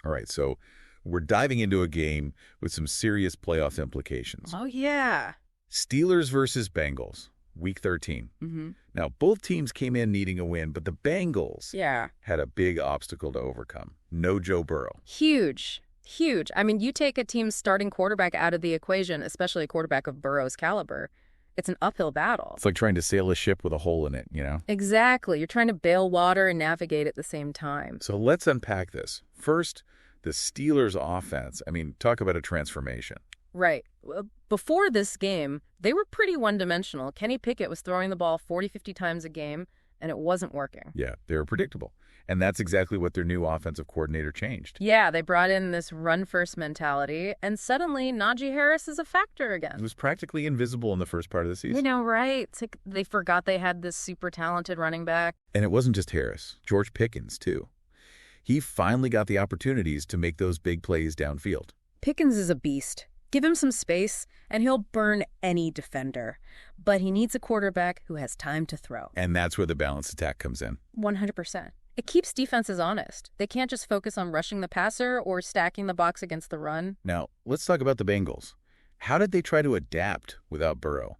All right, so we're diving into a game with some serious playoff implications. Oh, yeah. Steelers versus Bengals, Week 13. Now, both teams came in needing a win, but the Bengals had a big obstacle to overcome. No Joe Burrow. Huge. Huge. I mean, you take a team's starting quarterback out of the equation, especially a quarterback of Burrow's caliber. It's an uphill battle. It's like trying to sail a ship with a hole in it, you know? Exactly. You're trying to bail water and navigate at the same time. So let's unpack this. First, the Steelers' offense. I mean, talk about a transformation. Right. Before this game, they were pretty one-dimensional. Kenny Pickett was throwing the ball 40, 50 times a game, and it wasn't working. Yeah, they were predictable. And that's exactly what their new offensive coordinator changed. Yeah, they brought in this run-first mentality, and suddenly Najee Harris is a factor again. It was practically invisible in the first part of the season. You know, right? It's like they forgot they had this super talented running back. And it wasn't just Harris. George Pickens, too. He finally got the opportunities to make those big plays downfield. Pickens is a beast. Give him some space, and he'll burn any defender. But he needs a quarterback who has time to throw. And that's where the balanced attack comes in. 100%. It keeps defenses honest. They can't just focus on rushing the passer or stacking the box against the run. Now, let's talk about the Bengals. How did they try to adapt without Burrow?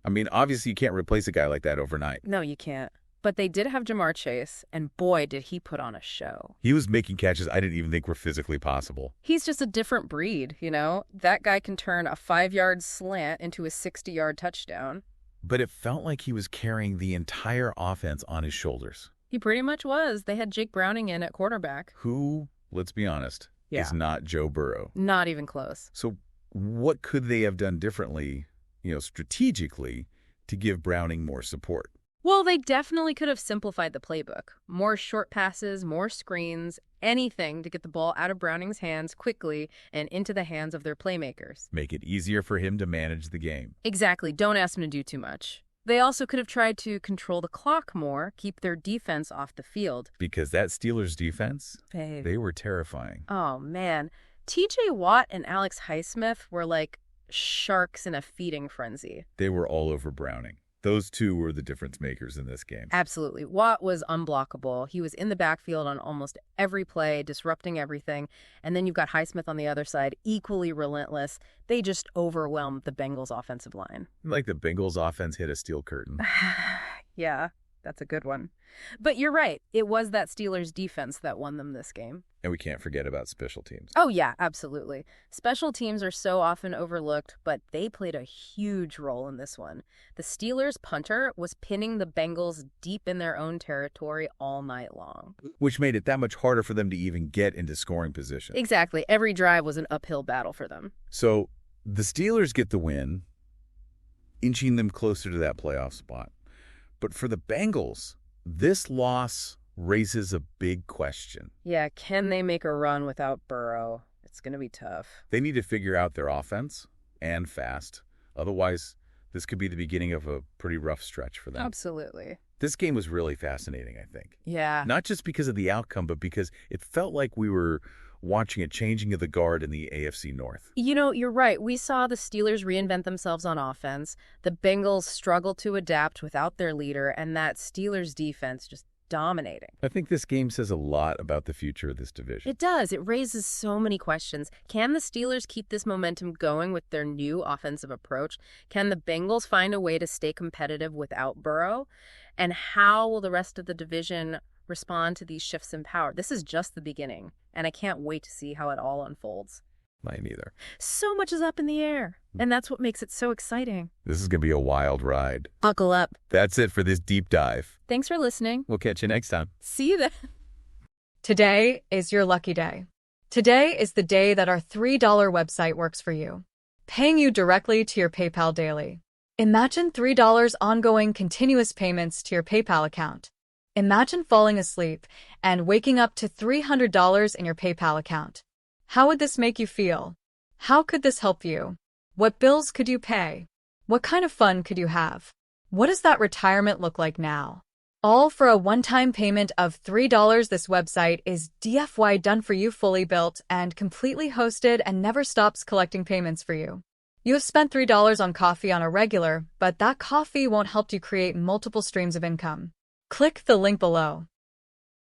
I mean, obviously you can't replace a guy like that overnight. No, you can't. But they did have Jamar Chase, and boy, did he put on a show. He was making catches I didn't even think were physically possible. He's just a different breed, you know? That guy can turn a 5-yard slant into a 60-yard touchdown. But it felt like he was carrying the entire offense on his shoulders. He pretty much was. They had Jake Browning in at quarterback. Who, let's be honest, is not Joe Burrow. Not even close. So what could they have done differently, strategically, to give Browning more support? Well, they definitely could have simplified the playbook. More short passes, more screens, anything to get the ball out of Browning's hands quickly and into the hands of their playmakers. Make it easier for him to manage the game. Exactly. Don't ask him to do too much. They also could have tried to control the clock more, keep their defense off the field. Because that Steelers defense, they were terrifying. Oh, man. TJ Watt and Alex Highsmith were like sharks in a feeding frenzy. They were all over Browning. Those two were the difference makers in this game. Absolutely. Watt was unblockable. He was in the backfield on almost every play, disrupting everything. And then you've got Highsmith on the other side, equally relentless. They just overwhelmed the Bengals' offensive line. Like the Bengals' offense hit a steel curtain. Yeah, that's a good one. But you're right. It was that Steelers defense that won them this game. And we can't forget about special teams. Oh, yeah, absolutely. Special teams are so often overlooked, but they played a huge role in this one. The Steelers' punter was pinning the Bengals deep in their own territory all night long. Which made it that much harder for them to even get into scoring position. Exactly. Every drive was an uphill battle for them. So the Steelers get the win, inching them closer to that playoff spot. But for the Bengals, this loss raises a big question. Yeah, can they make a run without Burrow? It's going to be tough. They need to figure out their offense, and fast. Otherwise, this could be the beginning of a pretty rough stretch for them. Absolutely. This game was really fascinating, I think. Yeah. Not just because of the outcome, but because it felt like we were watching a changing of the guard in the AFC North. You know, you're right. We saw the Steelers reinvent themselves on offense. The Bengals struggled to adapt without their leader, and that Steelers defense just dominating. I think this game says a lot about the future of this division. It does. It raises so many questions. Can the Steelers keep this momentum going with their new offensive approach? Can the Bengals find a way to stay competitive without Burrow? And how will the rest of the division respond to these shifts in power? This is just the beginning, and I can't wait to see how it all unfolds. Mine either. So much is up in the air, and that's what makes it so exciting. This is going to be a wild ride. Buckle up. That's it for this deep dive. Thanks for listening. We'll catch you next time. See you then. Today is your lucky day. Today is the day that our $3 website works for you, paying you directly to your PayPal daily. Imagine $3 ongoing continuous payments to your PayPal account. Imagine falling asleep and waking up to $300 in your PayPal account. How would this make you feel? How could this help you? What bills could you pay? What kind of fun could you have? What does that retirement look like now? All for a one-time payment of $3. This website is DFY done for you, fully built and completely hosted, and never stops collecting payments for you. You have spent $3 on coffee on a regular, but that coffee won't help you create multiple streams of income. Click the link below.